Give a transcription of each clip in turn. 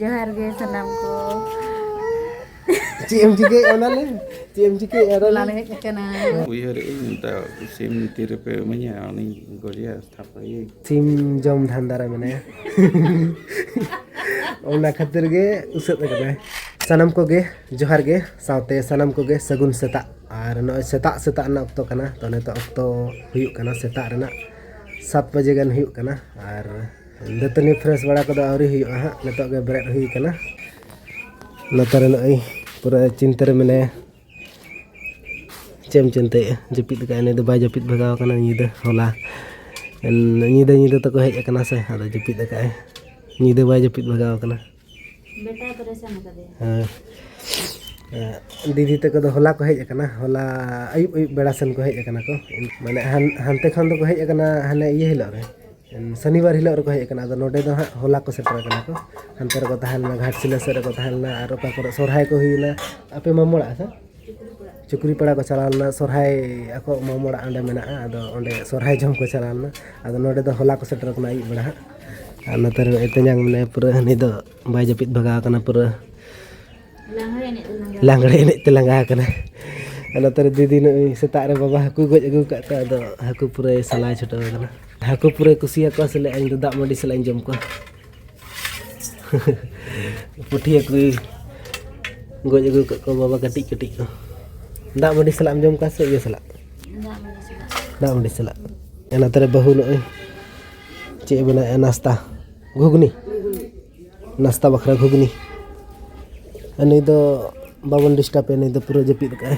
जोहार गे सनाम को CMJK onale CMJK era लाले कना Uyar ini tak sim tirupe menya ni golia sthapai sim jom dhandara mene ona khatir ge usat kana sanam ko ge johar ge saute sanam ko ge sagun seta ar no seta na okto kana to ne to okto huyuk kana seta rena 7 baje gan huyuk kana ar datani fresh bada ko auri huyuk ha neto ge berat huy kana latar no ai pura cinter mene cem cinta jepit ka ne do ba jepit bagaw kana nyida hola nyida to ko hej kana se ada jepit ka nyida ba jepit bagaw kana बेटा परेशान कर दे दीदी तक तो होला को हज kana होला ayub बेड़ा सन को हज kana को माने हानते खन तो को हज kana हाने ये हिलो रे शनिवार हिलो रे को हज kana नोडे दो होला को सेटर kana को हानते रे को तहलना घाटसिला से रे को तहलना आर ओका को सोरहाय को हुइना आपे मामोड़ा सा चुकरी पड़ा को चलालना सोरहाय ako मामोड़ा अंडे मेना आदो ओंडे सोरहाय जम को चलालना आदो नोडे दो होला को सेटर kana ayub बेड़ा नतर इतन्यां मने पूरा हनी दो बाय जपित भगा kana पूरा langre ini telangga kana नतर दीदी न सेता रे बाबा हाकु गज अगु काता दो हाकु पूरा सलाय छटो kana हाकु पूरा कुसिया को सले इन दाग मंडी सले जम को पुठिया को गज अगु को बाबा कटिक कटिक को दाग मंडी सला जम का से ये सला दाग मंडी सला नतर बहु न चे बना नाश्ता घुगनी नाश्ता बखरा घुगनी अनि दो बावन डिस्टर्ब नहीं तो पूरा जपित का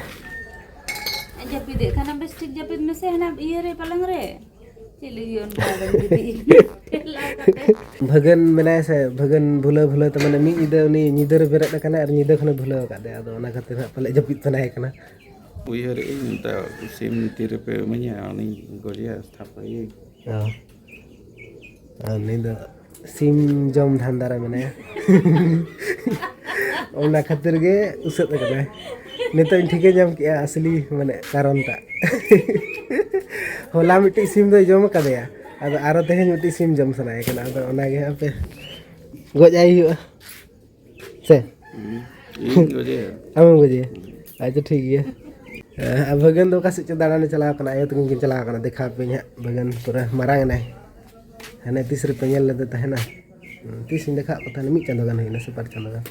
जपित खाना बस ठीक जपित में से है ना ये रे पलंग रे चली योन भगन मने से भगन भुला भुला तो माने मी इदे उनी निदर बेरत kana ar निदर खने भुला का दे आदो ओना खातिर पले जपित बनाय kana Uyar ini tak sim tirupe menya ni golia sthapai ani do sim jom dhandara mene ona khatir ge usat kana neto ठीक है जम किया असली माने कारण ता होला मिट्टी सिम दो जम कदेया अब आरो तेहन मिट्टी सिम जम सनाय kana अब ओना गे आपे गज आई हुआ से ini golia हम गजे अच्छा ठीक है अब भगन दो का से दाना चला kana आयो तुम चला kana देखा पे भगन पूरा मारांग नाय हने 30 रुपया ñel ले देता है ना 30 देखा पता नहीं मी चंदो गान है ना सुपर चंदो गान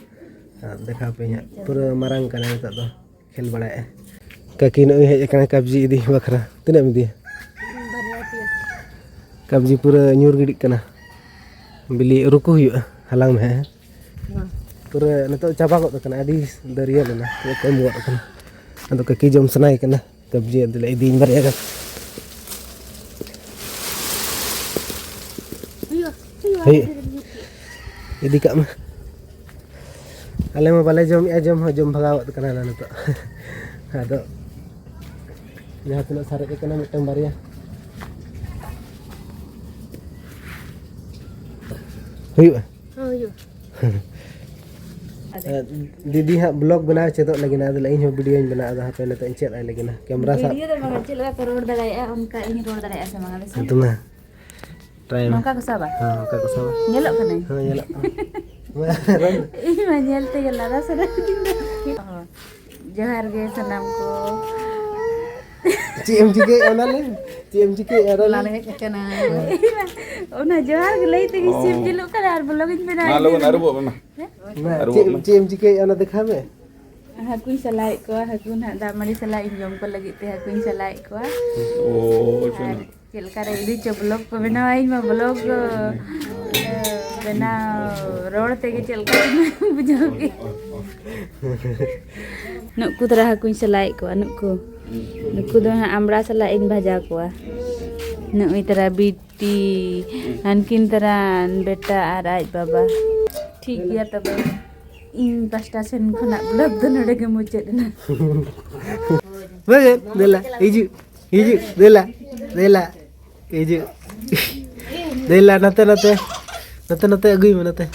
देखा पे पूरा मारांग kana निता दो खेल बड़ाए काकी न हेज kana कब्जी इदी बखरा तिना मी दिया कब्जी पूरा ñur गिडी kana बिली रुको हुआ हलांग में पूरा नितो चाबा को kana adi दरिया लेना को मुआ kana अदो काकी जम सनाय kana कब्जी दिले इदी बरिया का Hei, jadi kak mah, alem balai jom bagaw tu kana nana tu, ada, ya tu nak sarik kana mitang baria, huyu, दीदी हाँ ब्लॉग बना चेतो लगी ना तो लाइन हो वीडियो बना आधा पे ना तो इंचेत आई लगी ना कैमरा सा वीडियो तो मगर चल का रोड दगाया उनका इन रोड दगाया से मगर से तुम ना ट्राई नौका को साबा हाँ नौका को साबा nyelok kan हाँ ये ini mah nyel te gelada sana johar ge sanam ko CMJK onale CMJK era लाले कना ओना johar ge lei te sim jelo kan ar blogin bena malu narubo mama CMJK ona देखा में hakuin salai ko hakun da mari salai jom ko lagi te hakuin salai ko oh cuna chel kare idi cho blog ko benawain ma blog bena road te ge chel kare bujoge nuku tara hakuin salai ko nuku do amra salai in bhaja ko nui tara biti ankin tara beta ar aj baba ठीक गया तब इन pasta Sen खना blog the नडे के मुचे ना बगे देला इजु देला इजु देला नते अगुई में नते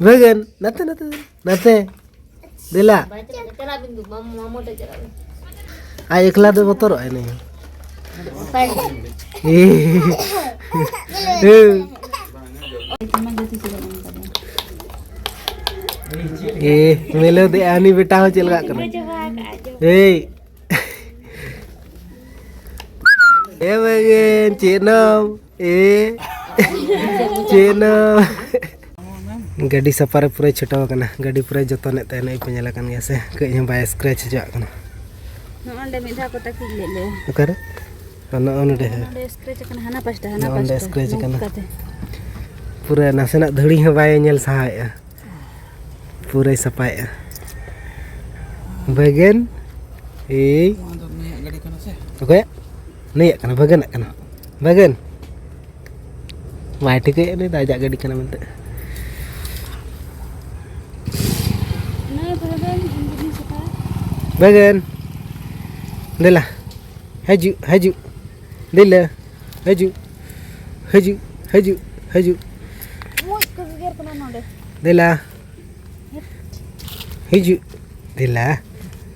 बगन नते देला आ एकला दे बतर आय नहीं Cuman dia tidak मेलो दे आनी बेटा हो चल गया करना ए बगन चेनम ए चेनम गाड़ी सफारे पूरा छुटाव करना गाड़ी पूरा जतने तहने पे नेला kan गया से कई हम बाय स्क्रैच जा करना नोंडे मिधा को तक ले ले ओकर अन ओनडे नोंडे स्क्रैच करना हना पास्टा स्क्रैच करना पूरा नासेना धड़ी ह बाय नेल सहाय पूरा सफाय बगन ए ओके नहीं करना बगन करना बगन माटी के नहीं दाजा गाड़ी करना मनते बगन देला हजू हजू देला हजू हजू हजू हजू देला हजू देला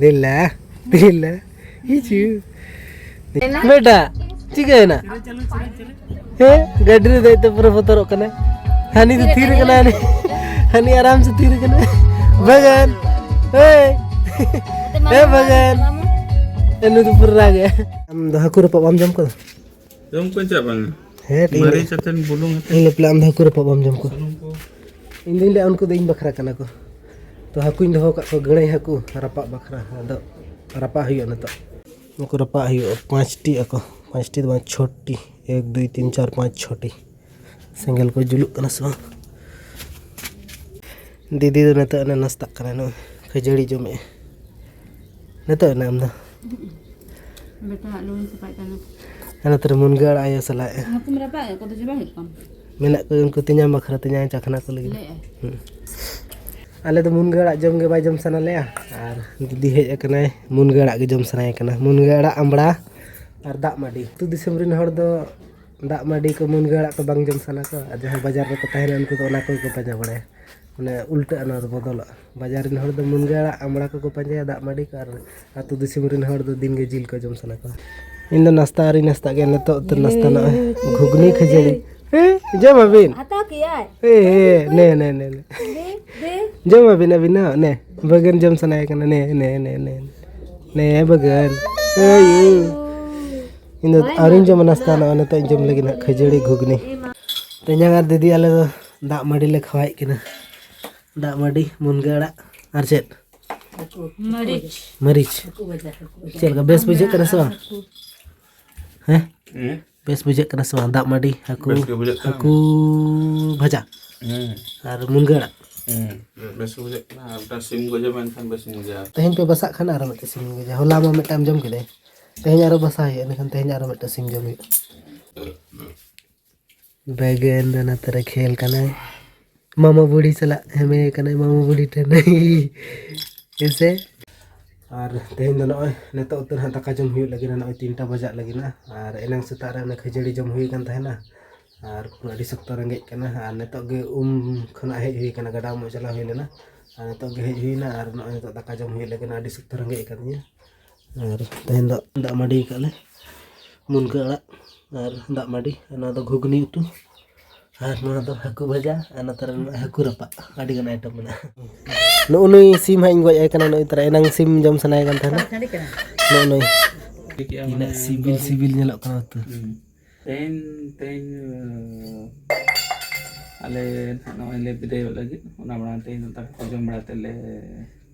देला देला हजू बेटा ठीक है ना हे गाड़ी रे दे तो पूरा फोटो कना हानी तो थीर कना हानी आराम से थीर कना बगन ए ए बगन एनु तो पूरा गया हम दहाकुर पबम जम को Jom ko cha bang. हे Mari chaten bulung इन ले प्लान दहाकुर पबम जम को इन दिन ले उनको दिन बखरा कना को तो हाकुइन दहो का को गणै हाकु रपा बखरा अदो रपा हुयो न तो उनको रपा हुयो 5 टी अको 5 टी तो छोटी 1 2 3 4 5 छोटी सिंगल को जुलुक कना सो दीदी तो नतो ना नाश्ता कना न खजड़ी जमे नतो ना हम बेटा लोन से पाई करना ana ter mungar ayo sala aku berapa ya kau tujuh banget kan menak ko unko tinya makhra tinya chakna ko lagi ale to mungar jom ge bai jom sana le ar didi hej akana mungar ge jom sana akana mungar ambra ar dak madi tu disem rin hor do dak madi ko mungar ko bang jom sana ko jahan bazar re ko tahena unko to ona ko panja bade mane ulta ana do bodol bazar rin hor do mungar ambra ko panja dak madi ko ar atu disem rin hor do din ge jil ko jom sana ko इन नाश्ता आरी नाश्ता के न तो नाश्ता ना घुगनी खजड़ी ए जम अबिन आता किया ए ने ने ने जम अबिन अबिन ना ने बगन जम सनाय कना ने ने ने ने ने बगन ए यू इन आरिन जम नाश्ता ना न तो जम लगी ना खजड़ी घुगनी तेजा गार दीदी आले तो दाग मडी ले खवाई किना दाग मडी मुनगाड़ा आर चेत मरीच मरीच चल का बेस बुझे कना सो हैं बेस बुझे कना सो दाग मडी हाकू हाकू भजा और मुनगाड़ा बेस बुझे ना अपना सिम को जमान खान बेस मुझे तेहन पे बसा खाना आरो मते सिम गजा होला मा मेटाम जम केदे तेहन आरो बसा है एनखान तेहन आरो मते सिम जम बैगन ना तरह खेल कना मामा बूढ़ी चला हमें कना मामा बूढ़ी टे नहीं ऐसे और तेहन दो नय नेतो उतर हा दाका जम हुई लगी ना 3टा बजा लगी ना और एनंग सेता रे खजड़ी जम हुई कन थाना और पूरा अड़ी सख्त रंगे कना और नेतो गे खना हेज हुई कना गडा मो चला हुई लेना और नेतो गे हेज हुई ना और नय तो दाका जम हुई लगी ना अड़ी सख्त रंगे कनिया और तेहन दो दा मडी काले मुनगा और दा मडी ना दो घुगनी उतु और ना दो हाकू भजा और तर हाकू रपा अड़ी गन आइटम मना नुई सिम हाई गज आकना नुई तर एनंग सिम जम सनाय कन थाना नुई इन सिबिल सिबिल नेलो कना तो तेन तेन ale नॉय ले बिदे लगी ओना बना तेन तक जम बड़ा तेले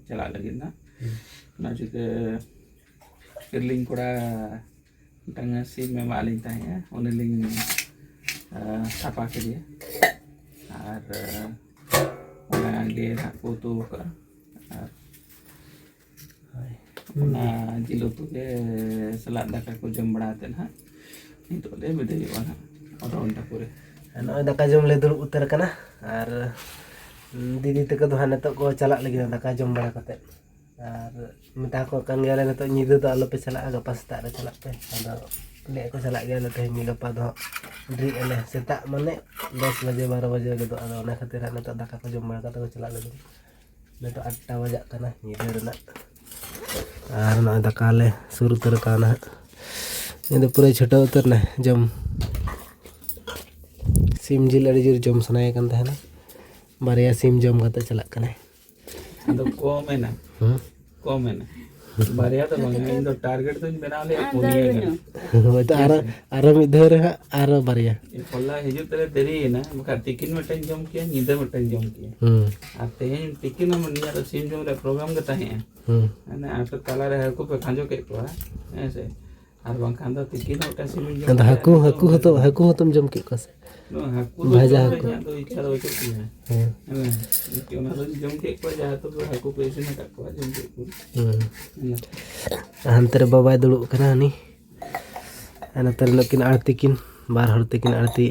चला लगी ना ना जुके किरलिंग कोड़ा तंग सिम में मालिन ताया ओने लिंग सापा के लिए और ओना ले फोटो का ओना जिलो तो ले सलाद दाका को जम बड़ा ते ना नी तो ले बिदे वाना और ओंटा पूरे नॉय दाका जम ले दुर उतर कना और दीदी तक तो हाने तो को चला लगी दाका जम बड़ा कते और मता को कन गेले न तो निदो तो आलो पे चला गपा सेता रे चला पे आदो ले को चला गेले ते मी गपा दो ड्री एले सेता माने 10 बजे 12 बजे गदो आदो ना खातिर न तो दाका को जम बड़ा कते को चला लगी न तो 8टा बजा कना निदो रना और नॉय दाका ले शुरू तर काना इन पूरा छोटा उतर ना जम सिम जिल अड़ी जोर जम सनाय कन थाना बारिया सिम जम कते चला कना अदो कम है ना बारिया तो बंगा इन दो टारगेट तो बना ले पुनिया होय तो आरो मिद धाव रे आरो बारिया पल्ला हिजु तले देरी ना बका तिकिन मटन जम किया निदा मटन जम किया आ तेहेन तिकिन हम निया तो सिम जम रे प्रोग्राम के ताहे ना आप तला रे हकु पे खांजो के को ऐसे आर बंखान दो तिकिन मटन सिम जम अंद हकु होतम जम के को से हकु भाजा तो इच्छा तो होती है कि ओना तो जम के को जा तो हकु पे से ना को जम के को हंतर बाबा दुड़ुब कना हनी अनतर नकिन आरती किन बार हर तकिन आरती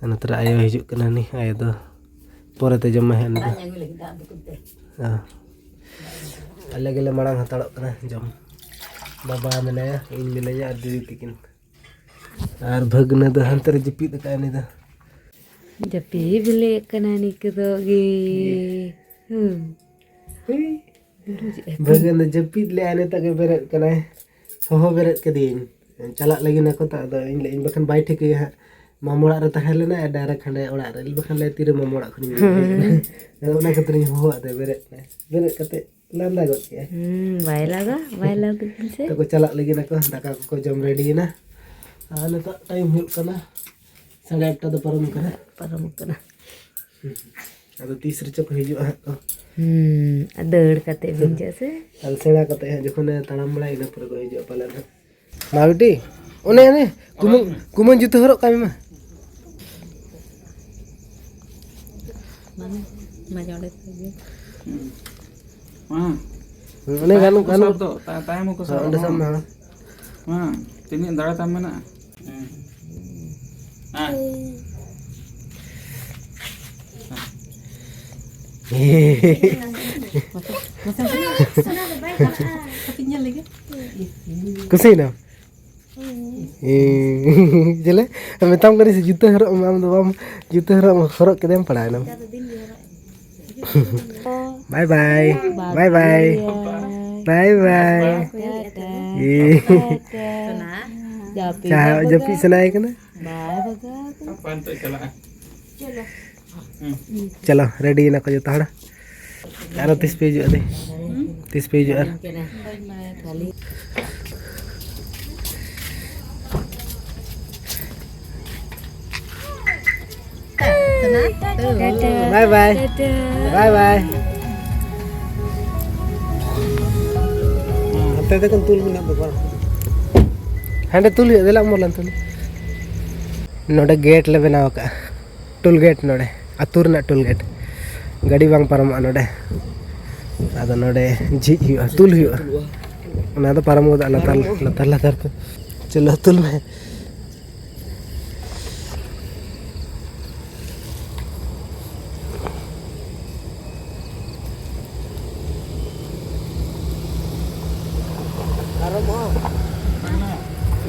अनतर आयो हिजु कना हनी आयो दो पोरते जम हेन अले गेले मांग हताड़ो कना जम बाबा मेनाया इन मेनाया और दीदी तकिन और भगना दो हंतर जिपिद का ने दो जपी बिले कना निकदोगे भगन जपिद ले आने तक बेरे कना हो बेरे कदीन चला लगी ना को ता इन बखन बाई ठिक है मामोड़ा रे तहे लेना डायरेक्ट खंडे ओड़ा रे बखन ले तीरे मामोड़ा खनी ओना कतरी हो आते बेरे कते लांदा गो के बाय लगा से तो को चला लगी ना को दाका को जम रेडी ना आने तो टाइम हो कना 8:30 तो परम कना अदो 30 रे चक हिजु दौड़ कते बिन जैसे अल सेड़ा कते जखन ताड़ाम बड़ा इना पर को हिजु पाले ना मा बेटी ओने कुमन जुते हरो कामी मा माने मजाड़े हां ओने गानु तो टाइम को सब ओंडे सामना हां तिनी दाड़ा ताम ना हां कुछ ना चले मेताम करी से जूते हरो आम दो आम जूते हरो केदेम पड़ा ना bye bye bye bye bye bye जपी सुनाए कना अपन तो चला चलो रेडी ना को जो ताड़ा यार 30 पेज दे 30 पेज यार बाय बाय बाय बाय अंते तक तुल मिना बाबा हंडे तुल देला मोरलन तुल नोडे गेट ले बनाव का टोल गेट नोडे अतुर ना टोल गेट गाड़ी बांग पारम नोडे आदो नोडे झिज हुआ तुल हुआ ना तो पारम गोदा लतार पे चलो तुल में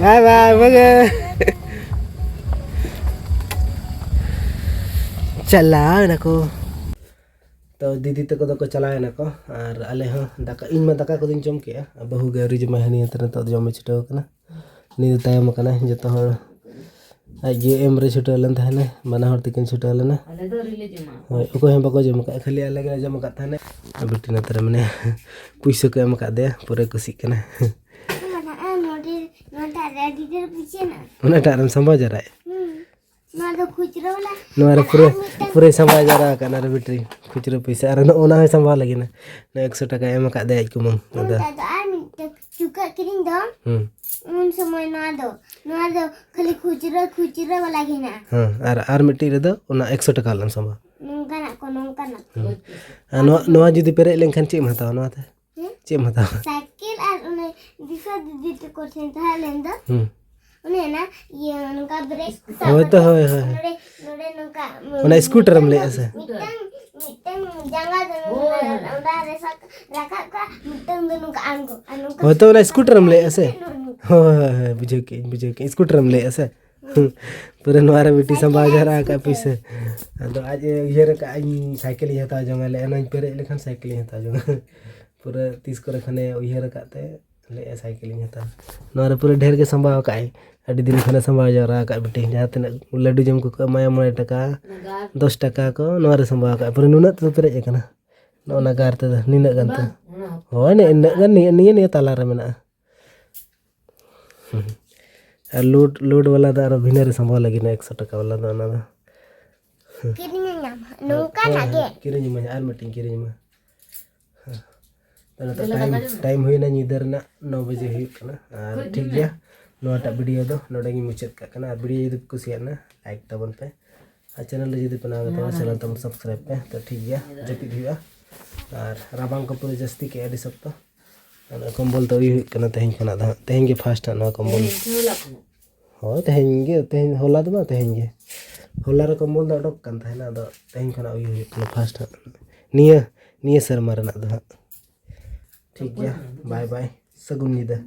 बाय बाय बगे चला ना को तो दीदी तक को चलाए ना को और आले हाँ दाका इन में दाका को दिन जम के बहु गौरी जमा है नहीं तो जम छुटाव कना नी तायम कना जतो हर आज एम रे छुटाव लन थाने माना हर तकिन छुटाव लेना ओको हम बको जम का खाली आले के जम का थाने बेटी ना तर मने पैसा को एम का दे पूरे खुशी कना टारम समझ रहा है पूरे संभाल जा रहा है ना बेटी खुचरो पैसा और ओना है संभाल लगी ना 100 टका एम का दे को मंग चुका किरिंग दो उन समय ना दो खाली खुचरो वाला गिना हां और मिट्टी रे दो ओना 100 टका लन संभाल नोंका नोआ जुदी पेरे लेंखन चेम हताव नोआ ते चेम हताव साइकिल और उन्हें दिशा दीदी तो कोठेन था लेंदा उन्हें ना ये उनका ब्रेक होय तो होय नोड़े उनका ओना स्कूटर में ले ऐसे मिटन जंगा दो उड़ा रे रखा का मिटन दो उनका आंगो होय तो ओना स्कूटर में ले ऐसे होय बुझे के स्कूटर में ले ऐसे पूरे नोरा बेटी संभाल जा रहा का पीछे तो आज ये रे का साइकिल ही हता जंगा ले एना पेरे लेखन साइकिल ही हता जंगा पूरे 30 को रखने उयर काते ले साइकिल ही हता नोरा पूरे ढेर के संभाल का अड़ी दिन खाना संभाल जा रहा का बेटी जहां तने लड्डू जम को माया 9 टका 10 टका को नोरा संभाल का पूरे नुना तो पेरे कना ᱱᱚᱜᱼᱚ ᱱᱟ ᱜᱟᱨ ᱛᱮᱫᱚ ᱱᱤᱱᱟᱹᱜ ᱜᱟᱱ ᱛᱮ ᱦᱳᱭ ᱱᱤᱱᱟᱹᱜ ᱜᱟᱱ ᱱᱤᱭᱟᱹ ᱛᱟᱞᱟᱨᱮ ᱢᱮᱱᱟᱜᱼᱟ ᱟᱨ लोड वाला ᱫᱚ ᱟᱨᱚ ᱵᱷᱤᱱᱟᱹ ᱨᱮ ᱥᱟᱢᱵᱟᱣ ᱞᱟᱹᱜᱤᱫ 100 ᱴᱟᱠᱟ वाला ᱫᱚ ᱚᱱᱟ ᱫᱚ किरिंग नाम नौका लगे किरिंग में आर मिटिंग किरिंग में टाइम हुईना ᱧᱤᱫᱟᱹ ᱨᱮᱱᱟᱜ 9 बजे हुई कना और ठीक गया नोटा वीडियो दो नोडे गी मुचाद का कना वीडियो यदि कुसियाना लाइक तबन पे और चैनल यदि बनाओ तो चैनल तम सब्सक्राइब पे तो ठीक गया जपिद हुआ और राबांग को पूरे जस्ती के एडी सब तो कंबल तो हुई कना तेहन खना दा तेहन के फास्ट ना कंबल हो तेहन होला दो तेहन के होला रे कंबल दो डक कान थाना दो तेहन खना हुई कना फास्ट निया निया शर्मा रना दो ठीक गया बाय बाय सगुन निदा